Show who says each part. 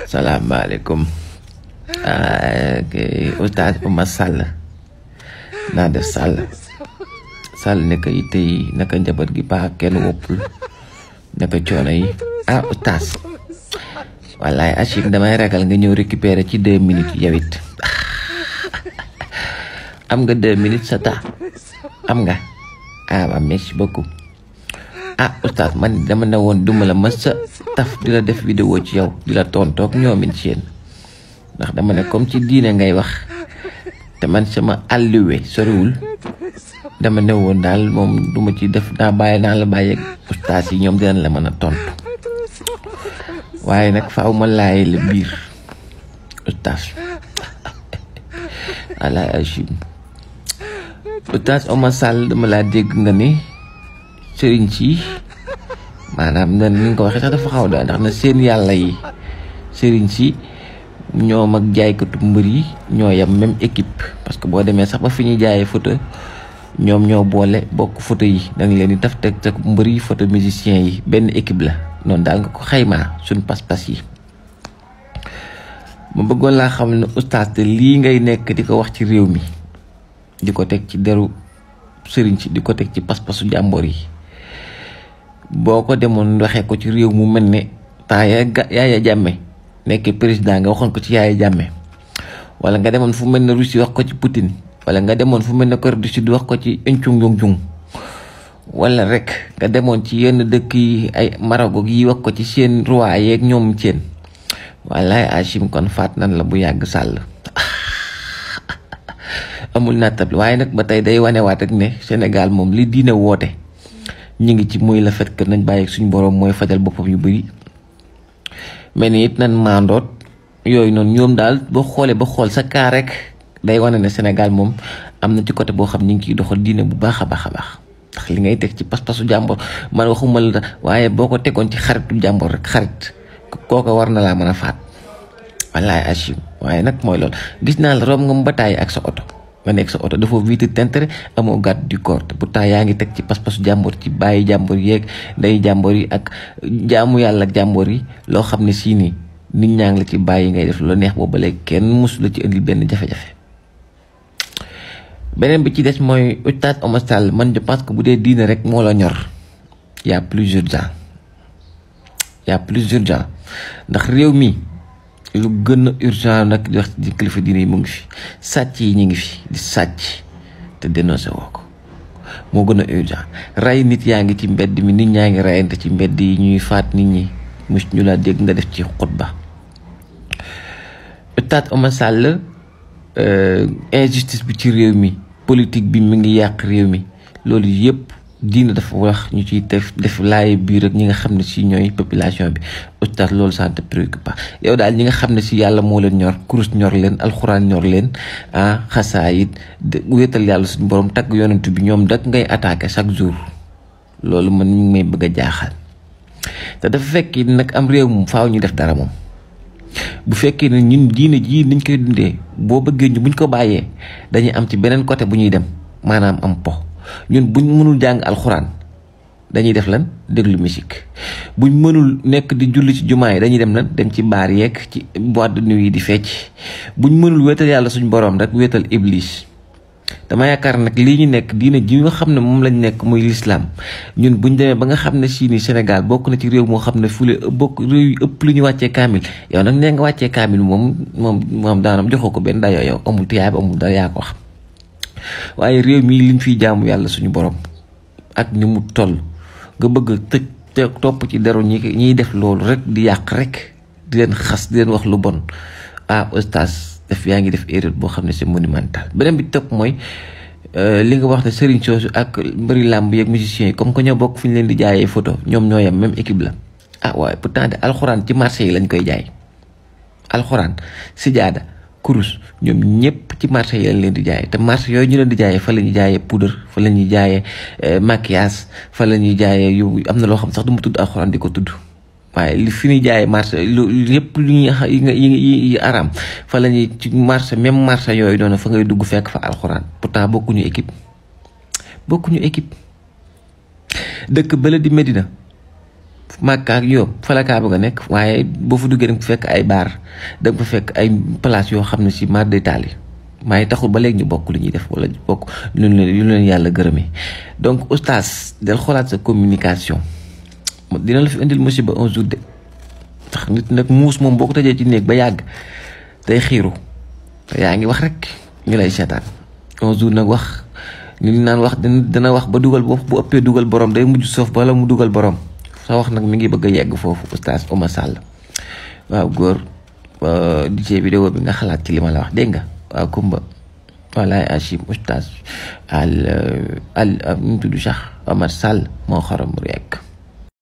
Speaker 1: salaamaaleykum. Oustaz Oumar Sall naa def Sall naka yitte yi naka njaboot gi baax kenn woppul naka coono yi Oustaz wallaay Achim damay ragal nga ñëw récupérer ci 2 minutes yow it am nga 2 minutes sa tax am nga waaw merci beaucoup. Oustaz man dama ne woon duma la mës a taf di la def vidéo ci yow di la tontoog ñoomin ci yéen ndax dama ne comme ci diine ngay wax te man sama alluwe soriwul dama ne woon daal moom duma ci def naa la bàyyi Oustaz yi ñoom dinañ la mën a tontu waaye nag faaw ma laay la biir Oustaz ala Achim. Oustaz Oumar Sall dama laa dégg nga ni sëriñ si maanaam nan ni nga ko waxee sax dafa xaw daal ndax na seen yàlla yi sëriñ si ñoom ak jaaykatu mbër yi ñoo yam même équipe parce que boo demee sax ba fi ñuy jaayee photo ñoom ñoo boole bokk photo yi danga leen di taf teg teg mbër yi photo musicien yi benn équipe la noonu daal nga ko xaymaa suñ pas-pas yi. ma bëggoon laa xam ne Oustaz te lii ngay nekk di ko wax ci réew mi di ko teg ci deru sëriñ si di ko teg ci pas-pasu jàmboor yi boo ko demoon waxee ko ci réew mu mel ne temps Yaaya Jammeh nekk président nga waxoon ko ci Yaaya Jammeh wala nga demoon fu mel ne Russie wax ko ci Poutine wala nga demoon fu mel ne Corée du Sud wax ko ci Encung Yong wala rek nga demoon ci yenn dëkk yi ay Maroc yi wax ko ci seen roi yeeg ñoom seen wallaay Achim kon faat nan la bu yàgg Sall amul nattab waaye nag ba tey day wanewaat rek ne Sénégal moom li diine woote ñu ngi ci muy la fait que nañ bàyyi suñu borom mooy fajal boppam yu bëri mais ni it nañ maandoot yooyu noonu ñoom daal boo xoolee ba xool sa kaa rek day wane ne Sénégal moom am na ci côté boo xam ñu ngi ciy doxal diine bu baax a baax a baax ndax li ngay teg ci pas-pasu jàmbor man waxuma la waaye boo ko tegoon ci xaritu jàmbor rek xarit kooka war na laa mën a faat wallaay Achim waaye nag mooy loolu gis naa la room nga mu bataay ak sa oto nga nekk sa oto dafa vitre tentere amoo garde du corps te pourtant yaa ngi teg ci pas-pasu jàmbor ci bàyyi jàmbor yeeg nday jàmbor yi ak jaamu yàlla ak jàmbor yi loo xam ne sii nii nit ñaa ngi la ci bàyyi ngay def lu neex boobu ba léegi kenn mosu la ci indil benn jafe-jafe. beneen bi ci des mooy Oustaz Oumar Sall man je pense que bu dee diine rek moo la ñor y a plus urgent ndax réew mi lu gën a urgent nag di wax ci kilifa diine yi mu ngi fi sàcc yi ñu ngi fi di sàcc te dénoncé woo ko moo gën a urgent rey nit yaa ngi ci mbedd mi nit ñaa ngi reyante ci mbedd yi ñuy faat nit ñi mus ñu la dégg nga def ci xutba. Oustaz Oumar Sall injustice bi ci réew mi politique bi mi ngi yàq réew mi loolu yëpp diina dafa wax ñu ciy def laaye biir ak ñi nga xam ne si ñooy population bi Oustaz loolu ça te préoccupe pas yow daal ñi nga xam ne si yàlla moo leen ñor kurus ñor leen alxuraan ñor leen xasaayit wéetal yàlla suñu borom tagg yonentu bi ñoom dak ngay attaqué chaque jour loolu man mi ngi may bëgg a jaaxal te dafa fekk nag am réew moom faaw ñu def dara moom bu fekkee ne ñun diine ji niñ koy dundee boo bëggee ñu buñ ko bàyyee dañuy am ci beneen côté bu ñuy dem maanaam am po ñun buñ mënul jàng alxuraan dañuy def lan déglu musique buñ mënul nekk di julli ci jumaa yi dañuy dem lan dem ci baar yeeg ci boîte de nuit yi di fecc buñ mënul wéetal yàlla suñ borom rek wéetal iblis dama yaakaar nag lii ñu nekk diine ji nga xam ne moom lañ nekk muy lislaam ñun buñ demee ba nga xam ne sii nii Sénégal bokk na ci réew moo xam ne fule bokk réew yu ëpp lu ñu wàccee kaamil yow nag nee nga wàccee kaamil moom daanam joxoo ko benn dayoo yow amul tiyaay bi amul dara yaa ko wax waaye réew mii liñ fiy jaamu yàlla suñu borom ak ni mu toll nga bëgg tëj te topp ci deru ñiy def loolu rek di yàq rek di leen xas di leen wax lu bon Oustaz yaa ngi def erreur boo xam ne c'est monumental. beneen bi topp mooy li nga wax ne sëriñ soosu ak mbëri làmb yeeg musiciens yi comme que ñoo bokk fu ñu leen di jaayee photo ñoom ñoo yem même équipe la waaye pourtant de alxuraan ci marché yi lañ koy jaay alxuraan sijaada kurus ñoom ñëpp ci marché yi lañ leen di jaayee te marché yooyu ñu leen di jaayee fa la ñuy jaayee poudre fa la ñuy jaayee maquillage fa la ñuy jaayee yu am na loo xam sax du mu tudd alxuraan di ko tudd waaye li fi ñuy jaayee marché lu yëpp lu ñuy yi aram fa la ñuy ci marché même marché yooyu noonu fa ngay dugg fekk fa alxuraan pourtant bokkuñu équipe dëkk bële di Medina Makka ak yow fa la Kaaba ga nekk waaye boo fa duggee da nga fa fekk ay baar da nga fa fekk ay place yoo xam ne si mar détail yi maaye taxul ba léegi ñu bokk li ñuy def wala bokk lu leen yàlla gërëmee donc oustaz del xoolaat sa communication dina la fi indil musiba un jour de tax nit nag muus moom boo ko tëjee ci néeg ba yàgg day xiiru te yaa ngi wax rek ñu lay seetaan un jour nag wax ñu naan wax dana wax ba dugal bu ëppee dugal borom day mujj soof bala mu dugal borom sa wax nag mi ngi bëgg a yegg foofu oustaz Oumar Sall waaw góor di ci vidéo bi nga xalaat ci li ma la wax dégg nga waaw Kumba walaay Achim oustaz al nu tudd sax Oumar Sall moo xorom rek